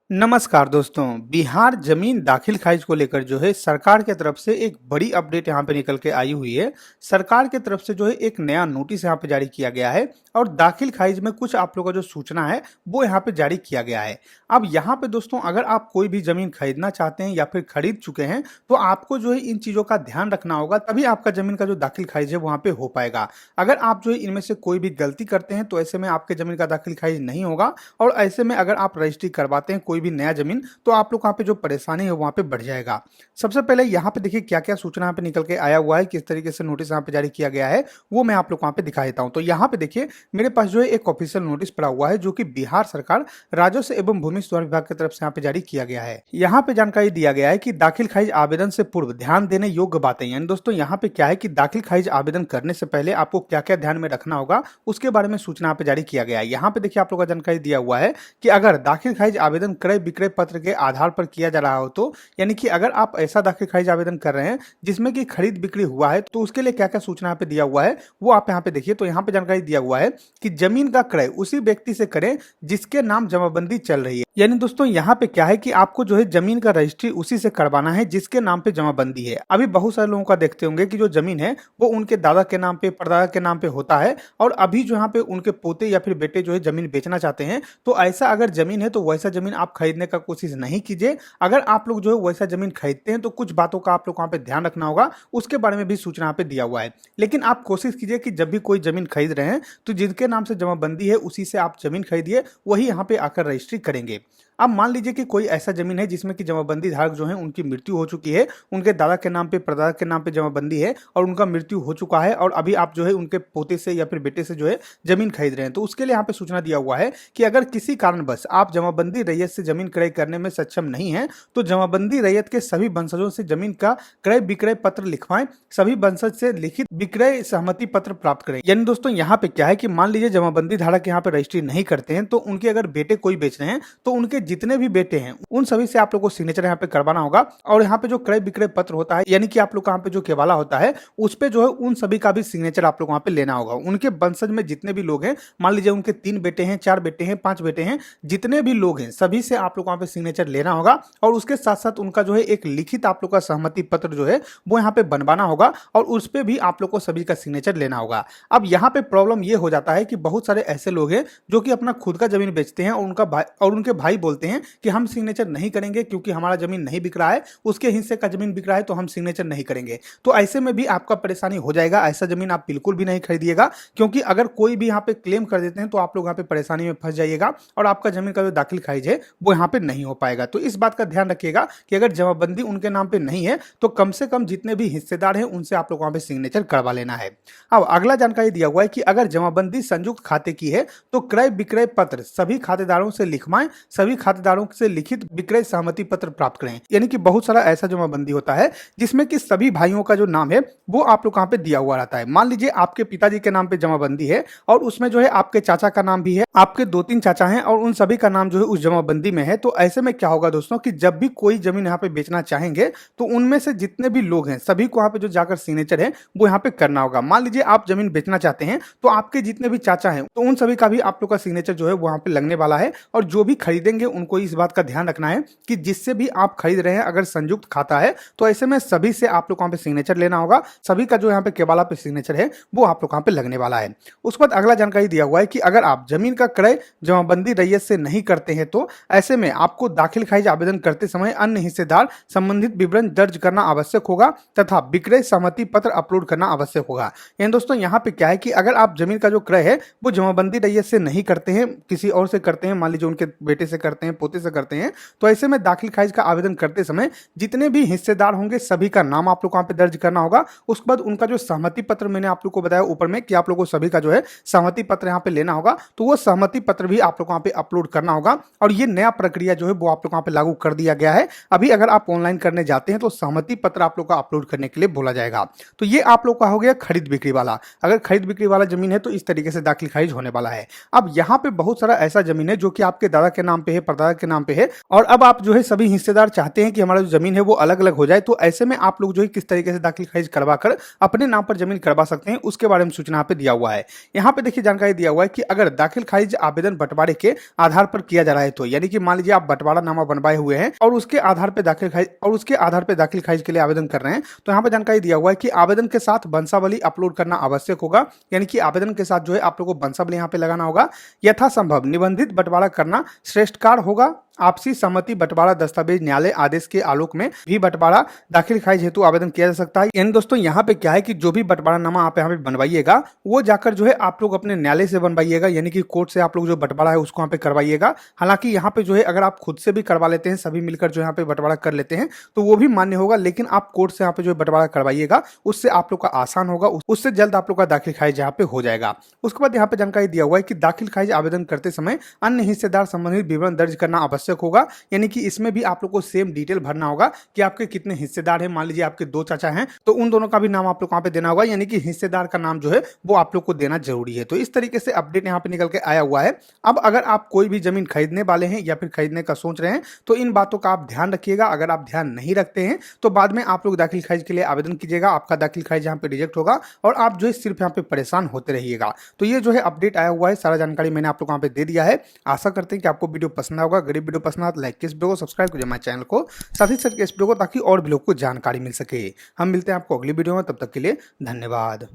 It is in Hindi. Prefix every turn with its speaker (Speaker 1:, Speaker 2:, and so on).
Speaker 1: नमस्कार दोस्तों। बिहार जमीन दाखिल खारिज को लेकर जो है सरकार की तरफ से एक बड़ी अपडेट यहाँ पे निकल के आई हुई है। सरकार की तरफ से जो है एक नया नोटिस यहाँ पे जारी किया गया है और दाखिल खारिज में कुछ आप लोगों का जो सूचना है वो यहाँ पे जारी किया गया है। अब यहाँ पे दोस्तों अगर आप कोई भी जमीन खरीदना चाहते हैं या फिर खरीद चुके हैं तो आपको जो है इन चीजों का ध्यान रखना होगा, तभी आपका जमीन का जो दाखिल खारिज है वहां पे हो पाएगा। अगर आप जो है इनमें से कोई भी गलती करते हैं तो ऐसे में आपके जमीन का दाखिल खारिज नहीं होगा और ऐसे में अगर आप रजिस्ट्री करवाते हैं कोई भी नया जमीन तो आप लोग वहाँ पे जो परेशानी है वहाँ पे बढ़ जाएगा। सबसे पहले यहाँ पे देखिए क्या क्या सूचना यहाँ पे निकल के आया हुआ है, किस तरीके से नोटिस यहाँ पे जारी किया गया है वो मैं आप लोग वहाँ पे दिखा देता हूँ। तो यहाँ पे देखिए मेरे पास जो है एक ऑफिशियल नोटिस पड़ा हुआ है जो कि बिहार सरकार राजस्व एवं भूमि सुधार विभाग की तरफ से यहाँ पे जारी किया गया है। यहाँ पे जानकारी दिया गया है कि दाखिल खारिज आवेदन से पूर्व ध्यान देने योग्य बातें, यानी दोस्तों यहाँ पे क्या है कि दाखिल खारिज आवेदन करने से पहले आपको क्या क्या ध्यान में रखना होगा उसके बारे में सूचना यहाँ पे जारी किया गया है। यहाँ पे देखिए आप लोग का जानकारी दिया हुआ है कि अगर दाखिल खारिज आवेदन क्रय विक्रय पत्र के आधार पर किया जा रहा हो तो यानी कि अगर आप ऐसा दाखिल खारिज आवेदन कर रहे हैं जिसमें कि खरीद बिक्री हुआ है तो उसके लिए क्या क्या सूचना यहाँ पे दिया हुआ है वो आप यहाँ पे देखिए। तो यहाँ पे जानकारी दिया हुआ है कि जमीन का क्रय उसी व्यक्ति से करें जिसके नाम जमाबंदी चल रही है। यानी दोस्तों यहाँ पे क्या है कि आपको जो है जमीन का रजिस्ट्री उसी से करवाना है जिसके नाम पे जमाबंदी है। अभी बहुत सारे लोगों का देखते होंगे कि जो जमीन है वो उनके दादा के नाम पे परदादा के नाम पे होता है और अभी जो यहाँ पे उनके पोते या फिर बेटे जो है जमीन बेचना चाहते हैं। तो ऐसा अगर जमीन है तो वैसा जमीन आप खरीदने का कोशिश नहीं कीजिए। अगर आप लोग जो है वैसा जमीन खरीदते हैं तो कुछ बातों का आप लोग वहाँ पे ध्यान रखना होगा, उसके बारे में भी सूचना यहाँ पे दिया हुआ है। लेकिन आप कोशिश कीजिए कि जब भी कोई जमीन खरीद रहे हैं तो जिनके नाम से जमाबंदी है उसी से आप जमीन खरीदिए, वही यहाँ पे आकर रजिस्ट्री करेंगे। अब मान लीजिए कि कोई ऐसा जमीन है जिसमें कि जमाबंदी धारक जो है उनकी मृत्यु हो चुकी है, उनके दादा के नाम पे परदादा के नाम पे जमाबंदी है और उनका मृत्यु हो चुका है और अभी आप जो है उनके पोते से या फिर बेटे से जो है जमीन खरीद रहे हैं, तो उसके लिए यहाँ पे सूचना दिया हुआ है कि अगर किसी कारणवश आप जमाबंदी रैयत से जमीन क्रय करने में सक्षम नहीं है तो जमाबंदी रैयत के सभी वंशजों से जमीन का क्रय विक्रय पत्र लिखवाएं, सभी वंशज से लिखित विक्रय सहमति पत्र प्राप्त करें। यानी दोस्तों यहाँ पे क्या है कि मान लीजिए जमाबंदी धारक यहाँ पे रजिस्ट्री नहीं करते हैं तो उनके अगर बेटे कोई बेच रहे हैं तो उनके जितने भी बेटे हैं उन सभी से आप लोग को सिग्नेचर यहाँ पे करवाना होगा। और यहाँ पे जो क्रय विक्रय पत्र होता है यानी कि आप लोग यहाँ पे जो केवाला होता है उस पे जो है उन सभी का भी सिग्नेचर आप लोग वहाँ पे लेना होगा। उनके वंशज में जितने भी लोग हैं, मान लीजिए उनके 3 बेटे हैं, 4 बेटे हैं, 5 बेटे हैं, जितने भी लोग हैं सभी से आप लोग वहाँ पे सिग्नेचर लेना होगा और उसके साथ साथ उनका जो है एक लिखित आप लोग का सहमति पत्र जो है वो यहाँ पे बनवाना होगा और उस पे भी आप लोग को सभी का सिग्नेचर लेना होगा। अब यहाँ पे प्रॉब्लम ये हो जाता है कि बहुत सारे ऐसे लोग हैं जो कि अपना खुद का जमीन बेचते हैं और उनके भाई बोलते हैं कि हम सिग्नेचर नहीं करेंगे क्योंकि हमारा जमीन नहीं बिक रहा है, उसके हिस्से का जमीन बिक रहा है तो हम सिग्नेचर नहीं करेंगे। तो ऐसे में भी आपका परेशानी हो जाएगा। ऐसा जमीन आप बिल्कुल भी नहीं खरीदिएगा क्योंकि अगर कोई भी यहाँ पे क्लेम कर देते हैं तो आप लोग यहाँ पे परेशानी में फंस जाइएगा और आपका जमीन का जो दाखिल खारिज है वो यहाँ पे नहीं हो पाएगा। तो इस बात का ध्यान रखिएगा कि अगर जमाबंदी उनके नाम पे नहीं है तो कम से कम जितने भी हिस्सेदार हैं उनसे आप लोग वहां पे सिग्नेचर करवा लेना है। अब अगला जानकारी दिया हुआ है कि अगर जमाबंदी संयुक्त खाते की है तो क्रय विक्रय पत्र सभी खातेदारों से लिखवाएं, सभी खातेदारों से लिखित विक्रय सहमति पत्र प्राप्त करें। यानी कि बहुत सारा ऐसा जमाबंदी होता है जिसमें कि सभी भाइयों का जो नाम है वो आप लोग यहाँ पे दिया हुआ रहता है। मान लीजिए आपके पिताजी के नाम पे जमाबंदी है और उसमें जो है आपके चाचा का नाम भी है, आपके 2-3 चाचा हैं और उन सभी का नाम जो है उस जमाबंदी में है। तो ऐसे में क्या होगा दोस्तों कि जब भी कोई जमीन यहाँ पे बेचना चाहेंगे तो उनमें से जितने भी लोग हैं सभी को यहाँ पे जो जाकर सिग्नेचर है वो यहाँ पे करना होगा। मान लीजिए आप जमीन बेचना चाहते हैं तो आपके जितने भी चाचा हैं तो उन सभी का भी आप लोग का सिग्नेचर जो है वहां पे लगने वाला है और जो भी खरीदेंगे उनको इस बात का ध्यान रखना है कि जिससे भी आप खरीद रहे हैं अगर संयुक्त खाता है तो ऐसे में सभी से आप लोग वहां पे सिग्नेचर लेना होगा, सभी का जो यहाँ पे केवाला पे सिग्नेचर है वो आप लोग वहां पे लगने वाला है। उसके बाद अगला जानकारी दिया हुआ है कि अगर आप जमीन का क्रय जमाबंदी रैयत से नहीं करते हैं तो ऐसे में आपको दाखिल खारिज आवेदन करते समय अन्य हिस्सेदार संबंधित विवरण दर्ज करना आवश्यक होगा तथा विक्रय सहमति पत्र अपलोड करना आवश्यक होगा। यानी दोस्तों यहाँ पे क्या है कि अगर आप जमीन का जो क्रय है वो जमाबंदी रैयत से नहीं करते हैं, किसी और से करते हैं, मान लीजिए उनके बेटे से करते हैं, पोते से करते हैं, तो ऐसे में दाखिल खारिज का आवेदन करते समय जितने भी हिस्सेदार होंगे सभी का नाम आप लोग वहां पे दर्ज करना होगा। उसके बाद उनका जो सहमति पत्र मैंने आप लोग को बताया ऊपर में कि आप लोगों को सभी का जो है सहमति पत्र यहाँ पे लेना होगा, तो वो सहमति पत्र भी आप लोग वहां पे अपलोड करना होगा। और ये नया प्रक्रिया जो है वो आप लोग वहां पे लागू कर दिया गया है। अभी अगर आप ऑनलाइन करने जाते हैं तो सहमति पत्र आप लोग का अपलोड करने के लिए बोला जाएगा। तो ये आप लोग का हो गया खरीद बिक्री वाला। अगर खरीद बिक्री वाला जमीन है तो इस तरीके से दाखिल खारिज होने वाला है। अब यहाँ पे बहुत सारा ऐसा जमीन है जो कि आपके दादा के नाम पे है, परदादा के नाम पे है और अब आप जो है सभी हिस्सेदार चाहते हैं कि हमारा जो जमीन है वो अलग अलग हो जाए, तो ऐसे में आप लोग जो है किस तरीके से दाखिल खारिज करवा कर अपने नाम पर जमीन करवा सकते हैं उसके बारे में सूचना यहाँ पे दिया हुआ है। यहाँ पे देखिए जानकारी दिया हुआ है कि अगर दाखिल खारिज आवेदन बंटवारे के आधार पर किया जा रहा है, तो यानी कि मान लीजिए आप बंटवारा नामा बनवाए हुए हैं और उसके आधार पे दाखिल खारिज के लिए आवेदन कर रहे हैं, तो यहाँ पे जानकारी दिया हुआ है कि आवेदन के साथ वंशावली अपलोड करना आवश्यक होगा। यानी कि आवेदन के साथ जो है आप लोगों को वंशावली यहाँ पे लगाना होगा। यथासंभव निबंधित बंटवारा करना श्रेष्ठकार होगा। आपसी सहमति बंटवारा दस्तावेज न्यायालय आदेश के आलोक में भी बंटवारा दाखिल खारिज हेतु आवेदन किया जा सकता है। यानी दोस्तों यहाँ पे क्या है कि जो भी बंटवारा नामा आप यहाँ पे बनवाइएगा वो जाकर जो है आप लोग अपने न्यायालय से बनवाइएगा, यानी कि कोर्ट से आप लोग जो बंटवारा है उसको यहाँ पे करवाइएगा। हालांकि यहाँ पे जो है अगर आप खुद से भी करवा लेते हैं, सभी मिलकर जो यहाँ पे बंटवारा कर लेते हैं तो वो भी मान्य होगा, लेकिन आप कोर्ट से यहाँ पे जो है बंटवारा करवाइएगा, उससे आप लोग का आसान होगा, उससे जल्द आप लोग का दाखिल खारिज यहाँ पे हो जाएगा। उसके बाद यहाँ पे जानकारी दिया हुआ है कि दाखिल खारिज आवेदन करते समय अन्य हिस्सेदार संबंधित विवरण दर्ज करना आवश्यक होगा। यानी कि इसमें भी आप लोग को सेम डिटेल भरना होगा कि आपके कितने हिस्सेदार हैं। मान लीजिए आपके 2 चाचा हैं तो उन दोनों का भी नाम आप लोग वहां पे देना होगा, यानी कि हिस्सेदार का नाम जो है वो आप लोग को देना जरूरी है। तो इस तरीके से अपडेट यहाँ पे निकल के आया हुआ है। अब अगर आप कोई भी जमीन खरीदने वाले हैं या फिर खरीदने का सोच रहे हैं तो इन बातों का आप ध्यान रखिएगा। अगर आप ध्यान नहीं रखते हैं तो बाद में आप लोग दाखिल खारिज के लिए आवेदन कीजिएगा, आपका दाखिल खारिज यहाँ पे रिजेक्ट होगा और आप जो है सिर्फ यहाँ पे परेशान होते रहिएगा। तो ये जो है अपडेट आया हुआ है, सारा जानकारी मैंने आप लोग वहाँ पे दे दिया है। आशा करते हैं कि आपको वीडियो पसंद होगा। अगर वीडियो पसंद आए तो लाइक इस वीडियो को, सब्सक्राइब कीजिए हमारे चैनल को, साथ ही साथ इस वीडियो को, ताकि और भी लोग को जानकारी मिल सके। हम मिलते हैं आपको अगली वीडियो में, तब तक के लिए धन्यवाद।